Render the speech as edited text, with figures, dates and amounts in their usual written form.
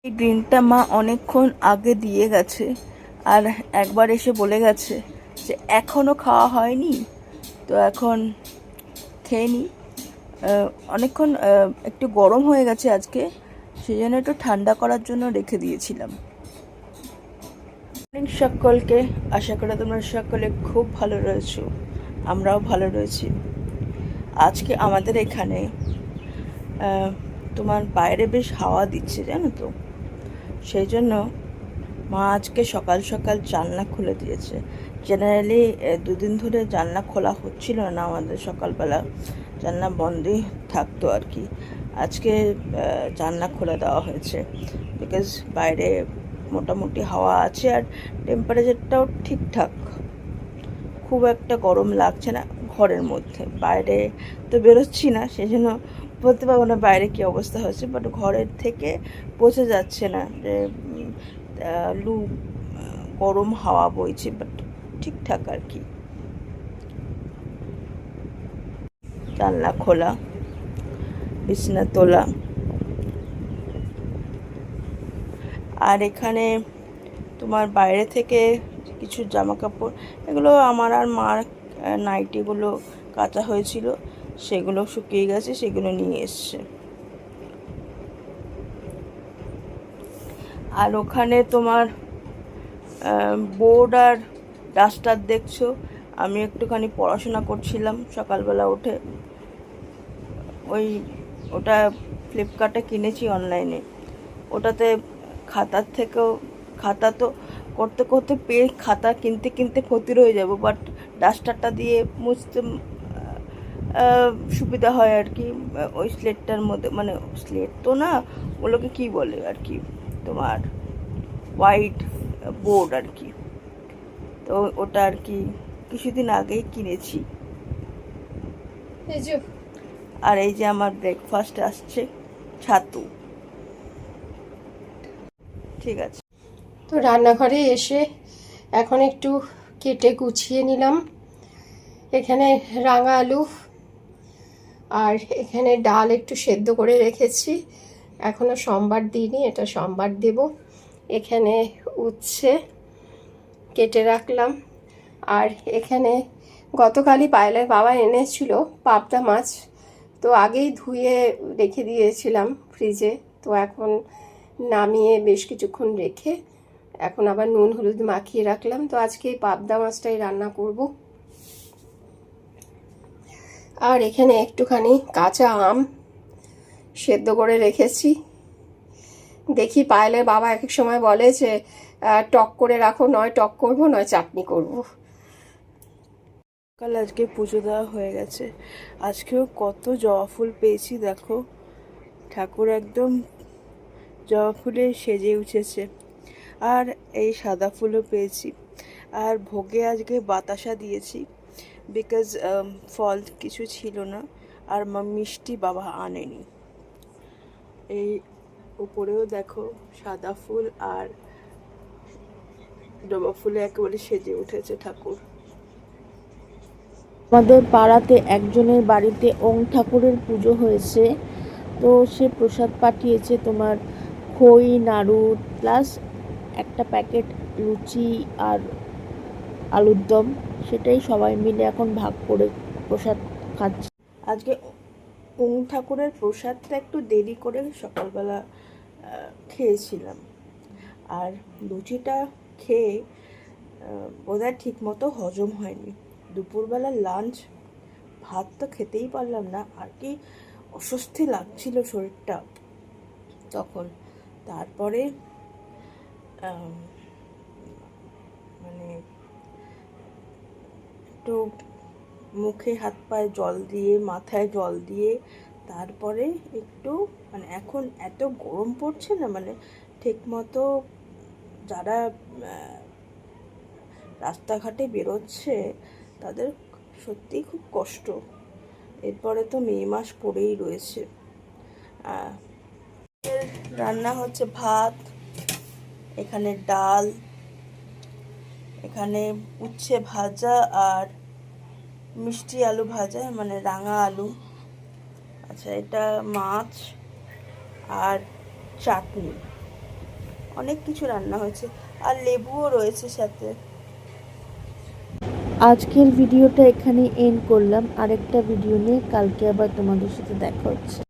এই গ্রিনটা মা অনেকক্ষণ আগে দিয়ে গেছে, আর একবার এসে বলে গেছে যে এখনো খাওয়া হয়নি, তো এখন খেয়ে নিই। অনেকক্ষণ একটু গরম হয়ে গেছে আজকে, সেই জন্য একটু ঠান্ডা করার জন্য রেখে দিয়েছিলাম। সকলকে আশা করি তোমরা সকলে খুব ভালো রয়েছো, আমরাও ভালো রয়েছি। আজকে আমাদের এখানে তোমার বাইরে বেশ হাওয়া দিচ্ছে, জানো তো, সেই জন্য মা আজকে সকাল সকাল জানলা খুলে দিয়েছে। জেনারেলি দুদিন ধরে জানলা খোলা হচ্ছিল না, আমাদের সকালবেলা জানলা বন্ধই থাকতো আর কি। আজকে জানলা খুলে দেওয়া হয়েছে, বিকজ বাইরে মোটামুটি হাওয়া আছে আর টেম্পারেচারটাও ঠিকঠাক, খুব একটা গরম লাগছে না ঘরের মধ্যে। বাইরে তো বেরোচ্ছি না, সেই জন্য বলতে পারবো না বাইরে কী অবস্থা হচ্ছে, বাট ঘরের থেকে বোঝা যাচ্ছে না যে লু গরম হাওয়া বইছে, বাট ঠিকঠাক আর কি। জানলা খোলা, বিছানা তোলা, আর এখানে তোমার বাইরে থেকে কিছু জামা কাপড়, এগুলো আমার আর মার নাইটিগুলো কাচা হয়েছিল, সেগুলো শুকিয়ে গেছে, সেগুলো নিয়ে এসছে। আর ওখানে তোমার বোর্ড আর ডাস্টার দেখছো, আমি একটুখানি পড়াশোনা করছিলাম সকালবেলা উঠে। ওটা ফ্লিপকার্টে কিনেছি অনলাইনে। ওটাতে খাতার থেকেও, খাতা তো করতে করতে পেয়ে খাতা কিনতে কিনতে ক্ষতি রয়ে যাব, বাট ডাস্টারটা দিয়ে মুছতে সুবিধা হয় আর কি। ওই স্লেটটার মধ্যে, মানে স্লেট তো না, ওগুলোকে কী বলে আর কি, তোমার হোয়াইট বোর্ড আর কি। তো ওটা আর কি কিছুদিন আগেই কিনেছি। আর এই যে আমার ব্রেকফাস্ট আসছে, ছাতু। ঠিক আছে, তো রান্নাঘরে এসে এখন একটু কেটে গুছিয়ে নিলাম। এখানে রাঙা আলু আর এখানে ডাল একটু সেদ্ধ করে রেখেছি, এখনো সম্বার দিইনি, এটা সম্বার দেব। এখানে উচ্ছে কেটে রাখলাম, আর এখানে গতকালই পায়েলের বাবা এনেছিল পাবদা মাছ, তো আগেই ধুয়ে রেখে দিয়েছিলাম ফ্রিজে। তো এখন নামিয়ে বেশ কিছুক্ষণ রেখে এখন আবার নুন হলুদ মাখিয়ে রাখলাম। তো আজকে এই পাবদা মাছটাই রান্না করব। আর এখানে একটুখানি কাঁচা আম সেদ্ধ করে রেখেছি। দেখি পায়েলের বাবা এক এক সময় বলে যে টক করে রাখো, নয় টক করবো নয় চাটনি করব। কাল আজকে পুজো দেওয়া হয়ে গেছে, আজকেও কত জবা ফুল পেয়েছি দেখো, ঠাকুর একদম জবা ফুলে সেজে উঠেছে। আর এই সাদা ফুলও পেয়েছি। আর ভোগে আজকে বাতাসা দিয়েছি, বিকজ ফল কিছু ছিল না, আর মিষ্টি বাবা আনেনি। এই উপরেও দেখো সাদা ফুল আর জবা ফুলে একেবারে সেজে উঠেছে ঠাকুর। আমাদের পাড়াতে একজনের বাড়িতে ওং ঠাকুরের পুজো হয়েছে, তো সে প্রসাদ পাঠিয়েছে তোমার খই নাড়ু প্লাস একটা প্যাকেট লুচি আর আলুর দম, সেটাই সবাই মিলে এখন ভাগ করে প্রসাদ খাচ্ছি। আজকে ওং ঠাকুরের প্রসাদটা একটু দেরি করে সকালবেলা খেয়েছিলাম, আর লুচিটা খেয়ে বোধহয় ঠিক মতো হজম হয়নি। দুপুরবেলা লাঞ্চ ভাত তো খেতেই পারলাম না, আর কি অস্বস্তি লাগছিল শরীরটা তখন। তারপরে মানে একটু মুখে হাত পায়ে জল দিয়ে, মাথায় জল দিয়ে, তারপরে একটু মানে এখন এত গরম পড়ছে না, মানে ঠিক মতো যারা রাস্তাঘাটে বেরোচ্ছে তাদের সত্যিই খুব কষ্ট। এরপরে তো মে মাস পড়েই রয়েছে। রান্না হচ্ছে ভাত, এখানে ডাল, এখানে উচ্ছে ভাজা আর মিষ্টি আলু ভাজা, মানে রাঙা আলু। আচ্ছা, এটা মাছ আর চাটনি। অনেক কিছু রান্না হয়েছে, আর লেবুও রয়েছে সাথে। আজকের ভিডিওটা এখানে এন্ড করলাম। আরেকটা ভিডিও নিয়ে কালকে আবার তোমাদের সাথে দেখা হচ্ছে।